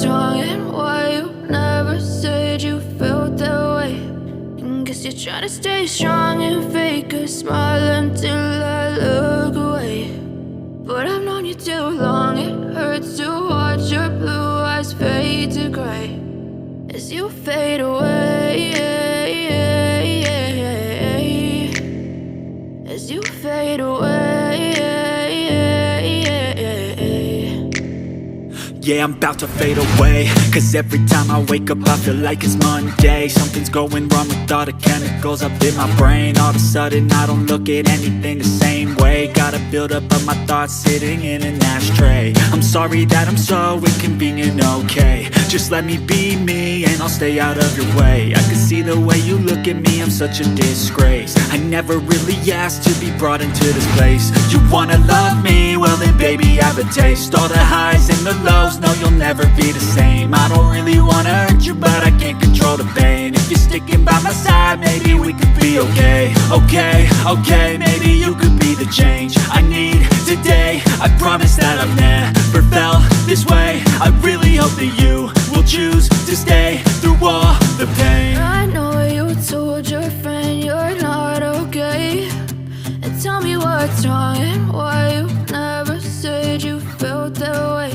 wrong and why you never said you felt that way. And guess you're trying to stay strong and fake a smile until I look away. But I've known you too long, it hurts to watch your blue eyes fade to gray as you fade away, as you fade away. Yeah, I'm about to fade away, cause every time I wake up I feel like it's Monday. Something's going wrong with all the chemicals up in my brain. All of a sudden I don't look at anything the same way. Gotta build up of my thoughts sitting in an ashtray. I'm sorry that I'm so inconvenient, okay. Just let me be me and I'll stay out of your way. I can see the way you look at me, I'm such a disgrace. I never really asked to be brought into this place. You wanna love me? Well then baby have a taste. All the highs and the lows, no you'll never be the same. I don't really wanna hurt you but I can't control the pain. If you're sticking by my side maybe we could be okay. Okay, maybe you could be the change I need today. I promise that I've never felt this way. I really hope that you will choose to stay through all the pain. I know you told your friend you're not okay, and tell me what's wrong and why you never said you felt that way.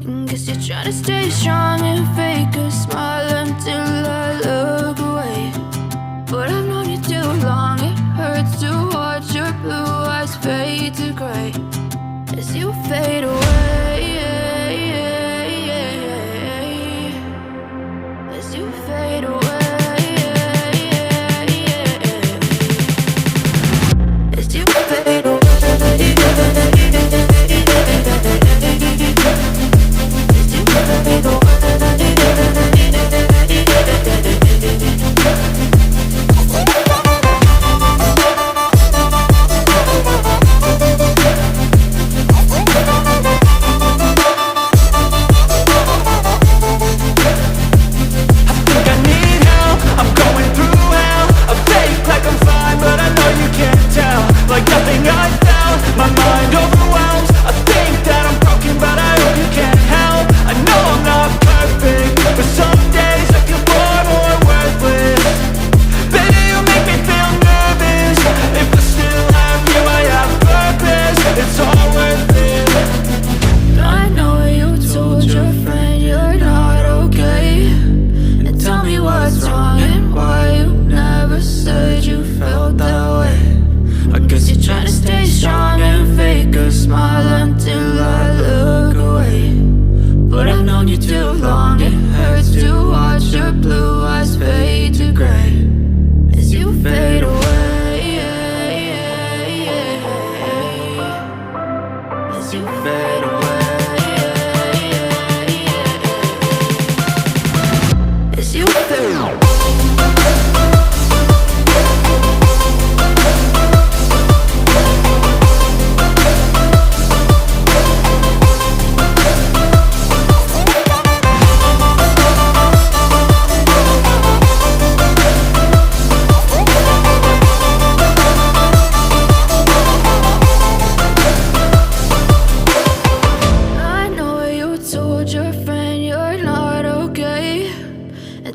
And guess you're trying to stay strong and fake a smile until I look away. But I've known you too long, it hurts to watch your blue eyes fade to gray as you fade away, as you fade away. As you fade away.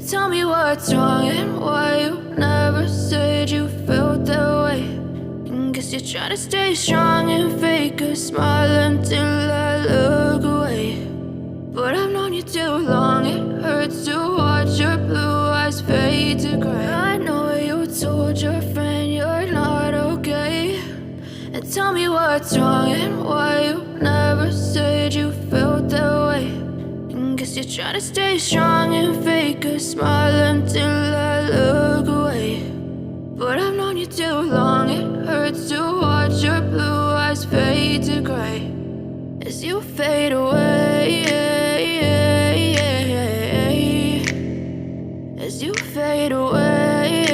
Tell me what's wrong and why you never said you felt that way. And guess you're trying to stay strong and fake a smile until I look away. But I've known you too long, it hurts to watch your blue eyes fade to gray. I know you told your friend you're not okay, and tell me what's wrong and why you never said you felt that way. Guess you're trying to stay strong and fake a smile until I look away. But I've known you too long, it hurts to watch your blue eyes fade to gray as you fade away, as you fade away.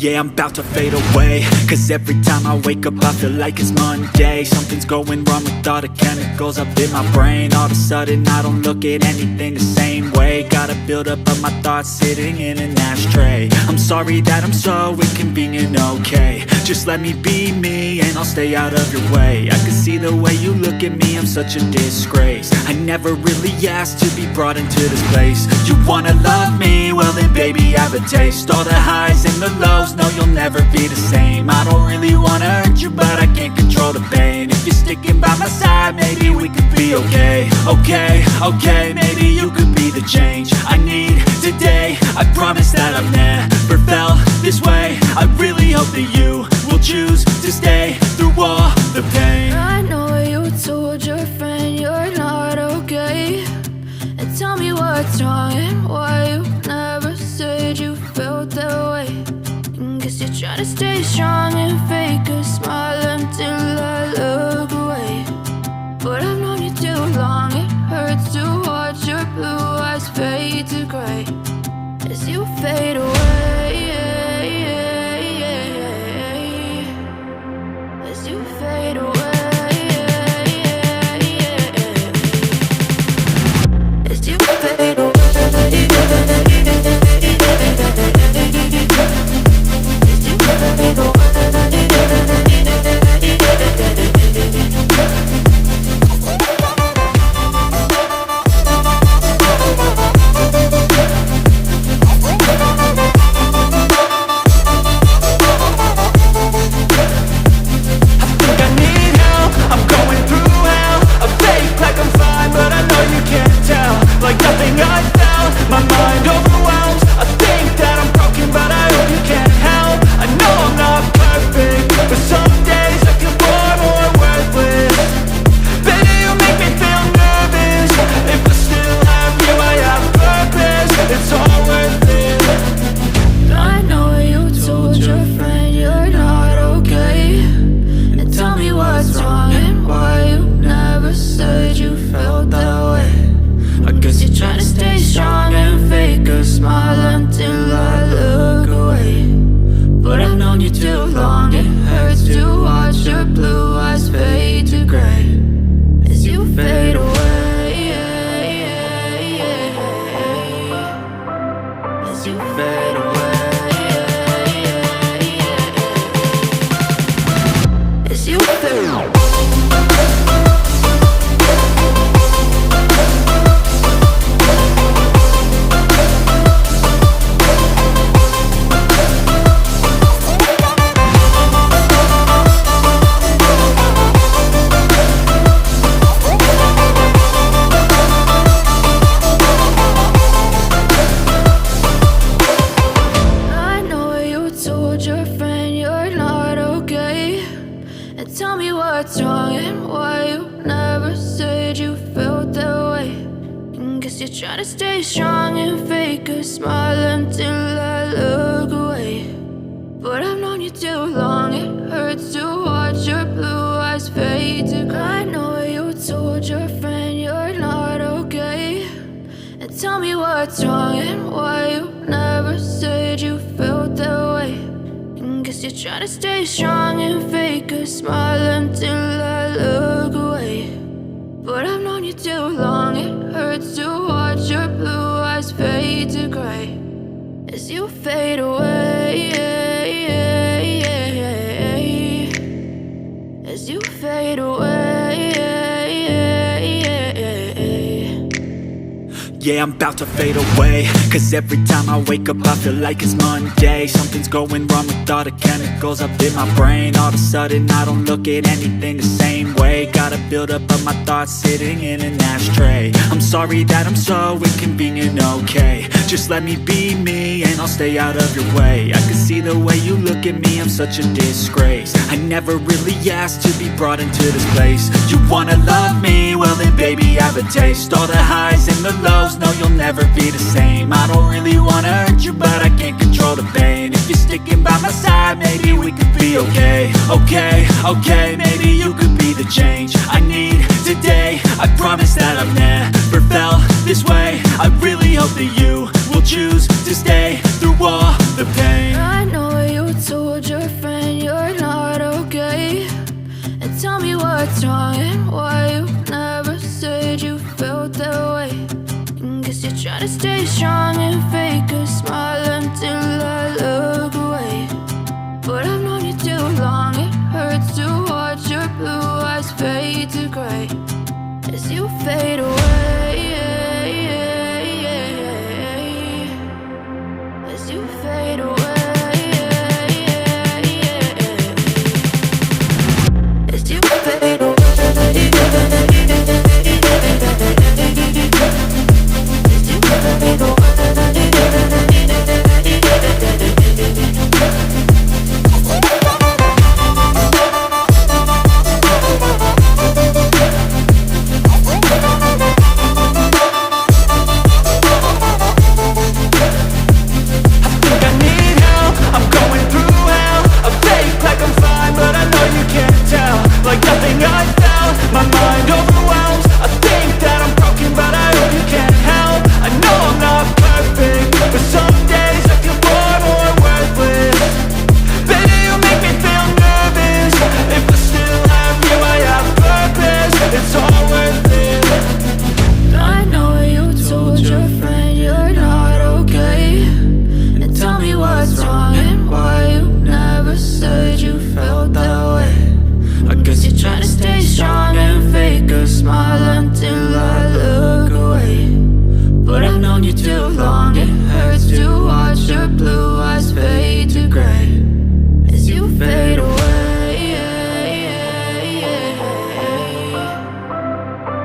Yeah, I'm about to fade away, cause every time I wake up I feel like it's Monday. Something's going wrong with all the chemicals up in my brain. All of a sudden I don't look at anything the same way. Got a buildup of my thoughts sitting in an ashtray. I'm sorry that I'm so inconvenient, okay. Just let me be me and I'll stay out of your way. I can see the way you look at me, I'm such a disgrace. I never really asked to be brought into this place. You wanna love me? Well then baby, have a taste. All the highs and the lows, no, you'll never be the same. I don't really wanna hurt you, but I can't control the pain. If you're sticking by my side, maybe we could be okay. Okay, maybe you could be the change I need today. I promise that I've never felt this way. I really hope that you will choose to stay through all the pain. I know you told your friend you're not okay, and tell me what's wrong and why you never said you felt that way. Guess you're trying to stay strong and fake a smile until I look away. But I've known you too long, it hurts to watch your blue eyes fade to gray as you fade away. As you fade away. As you fade away. Tell me what's wrong and why you never said you felt that way. Guess you're trying to stay strong and fake a smile until I look away. But I've known you too long, it hurts to watch your blue eyes fade to gray. I know you told your friend you're not okay, and tell me what's wrong and why you never said you felt that way. Guess you're trying to stay strong and fake a smile until I look away. But I've known you too long, it hurts to watch your blue eyes fade to gray as you fade away. As you fade away. Yeah, I'm about to fade away, cause every time I wake up I feel like it's Monday. Something's going wrong with all the chemicals up in my brain. All of a sudden I don't look at anything the same way. Got a buildup of my thoughts sitting in an ashtray. I'm sorry that I'm so inconvenient, okay. Just let me be me and I'll stay out of your way. I can see the way you look at me, I'm such a disgrace. I never really asked to be brought into this place. You wanna love me? Well then baby, have a taste. All the highs and the lows, no, you'll never be the same. I don't really wanna hurt you, but I can't control the pain. If you're sticking by my side, maybe we could be okay. Okay, maybe you could be the change I need today. I promise that I've never felt this way. I really hope that you will choose to stay through all the pain. I know you to stay strong and fake a smile until I look away. But I've known you too long, it hurts to watch your blue eyes fade to gray as you fade away. As you fade away. As you fade away. Like nothing I found, my mind overwhelms. I think that I'm broken, but I hope you can't help. I know I'm not perfect, but some days I feel far more worthless. Baby, you make me feel nervous. If I still have you, I have purpose. It's all worth it. I know you told your friend you're not okay, and tell me what's wrong and why you never said you felt that way. I guess you're trying to stay strong and fake a smile until I look away. But I've known you too long, it hurts to watch your blue eyes fade to gray as you fade away.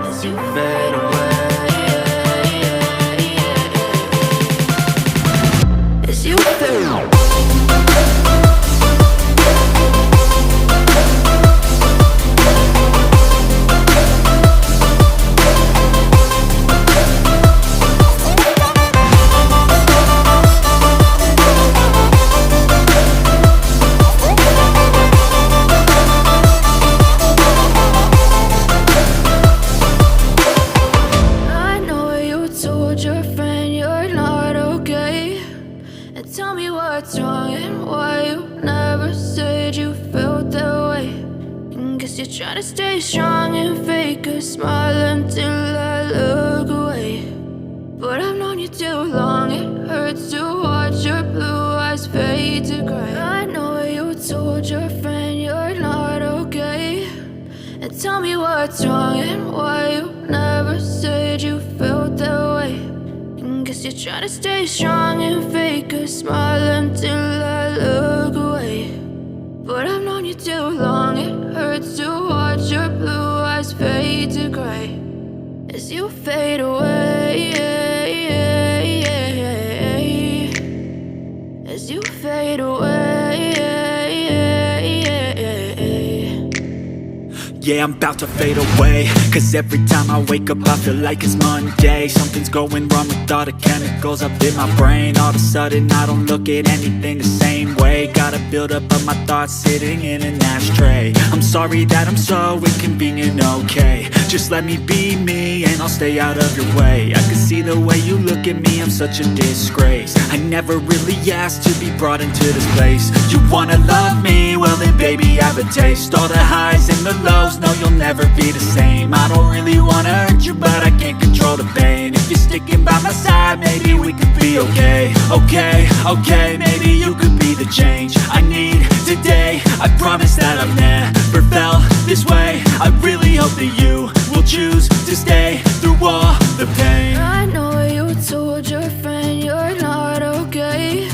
As you fade away. As you fade away. Your friend you're not okay, and tell me what's wrong and why you never said you felt that way. And guess you're trying to stay strong and fake a smile until I look away. But I've known you too long, it hurts to watch your blue eyes fade to gray. I know you told your friend you're not okay, and tell me what's wrong and why you never said you felt that way. Guess you're trying to stay strong and fake a smile until I look away. But I've known you too long, it hurts to watch your blue eyes fade to gray as you fade away. As you fade away. Yeah, I'm about to fade away, cause every time I wake up I feel like it's Monday. Something's going wrong with all the chemicals up in my brain. All of a sudden I don't look at anything the same way. Gotta build up of my thoughts sitting in an ashtray. I'm sorry that I'm so inconvenient, okay. Just let me be me and I'll stay out of your way. I can see the way you look at me, I'm such a disgrace. I never really asked to be brought into this place. You wanna love me? Well then baby have a taste. All the highs and the lows, no you'll never be the same. I don't really wanna hurt you, but I can't control the pain. If you're sticking by my side, maybe we could be okay. Okay, maybe you could be the change I need today. I promise that I've never felt this way. I really hope that you will choose to stay through all the pain. I know you told your friend you're not okay,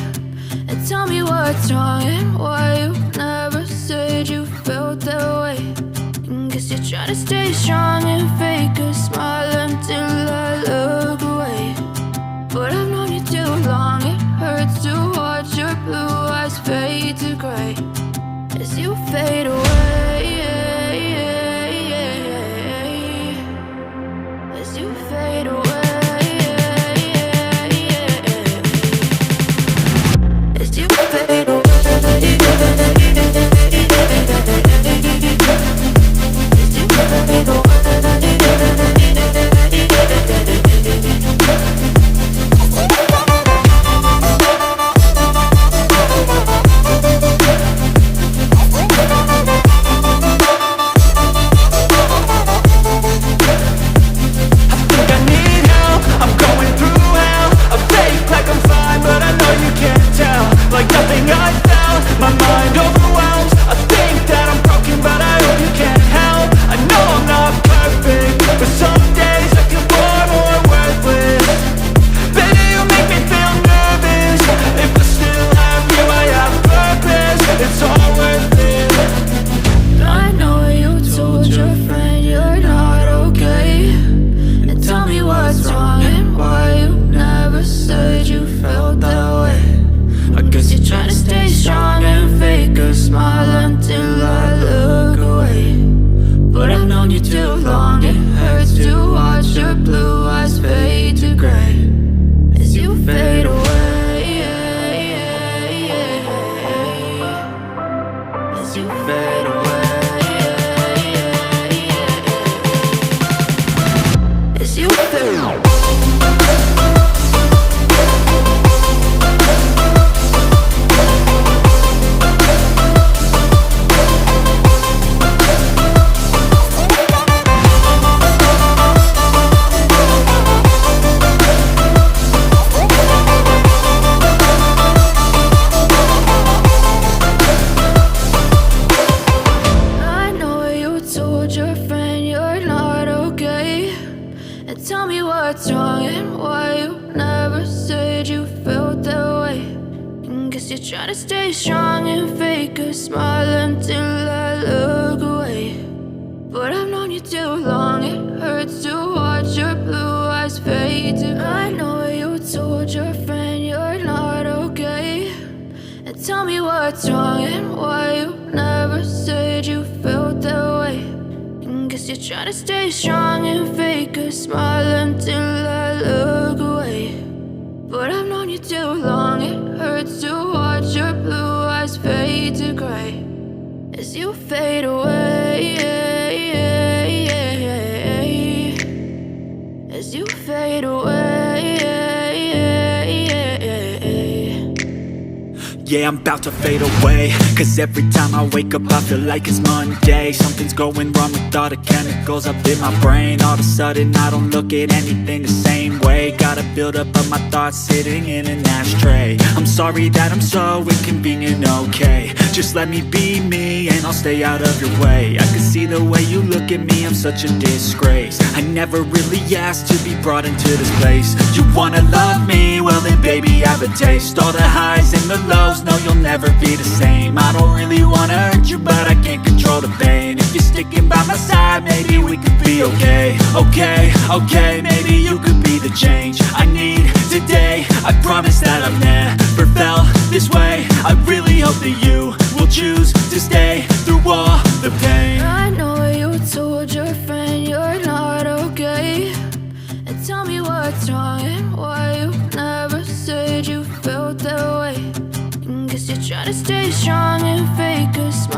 and tell me what's wrong and why you never said you felt that way. Guess you're trying to stay strong and fake a smile until I look away. But I've known you too long, it hurts to watch your blue eyes fade to gray as you fade away. As you fade away. As you fade away. As you fade away. you feel. Tell me what's wrong and why you never said you felt that way. And guess you're trying to stay strong and fake a smile until I look away. But I've known you too long, it hurts to watch your blue eyes fade to gray. I know you told your friend you're not okay. And tell me what's wrong and why you never said you felt that way. Guess you're trying to stay strong and fake a smile until I look away. But I've known you too long, it hurts to watch your blue eyes fade to gray as you fade away, as you fade away. Yeah, I'm about to fade away, cause every time I wake up I feel like it's Monday. Something's going wrong with all the chemicals up in my brain. All of a sudden I don't look at anything the same way. Gotta build up of my thoughts sitting in an ashtray. I'm sorry that I'm so inconvenient, okay. Just let me be me and I'll stay out of your way. I can see the way you look at me, I'm such a disgrace. I never really asked to be brought into this place. You wanna love me? Well then baby have a taste. All the highs and the lows, no, you'll never be the same. I don't really wanna hurt you, but I can't control the pain. If you're sticking by my side, maybe we could be okay. Okay, maybe you could be the change I need today. I promise that I've never felt this way. I really hope that you will choose to stay through all the pain. I know you told your friend you're not okay. And tell me what's wrong and why you never said you felt that way. Guess you're trying to stay strong and fake a smile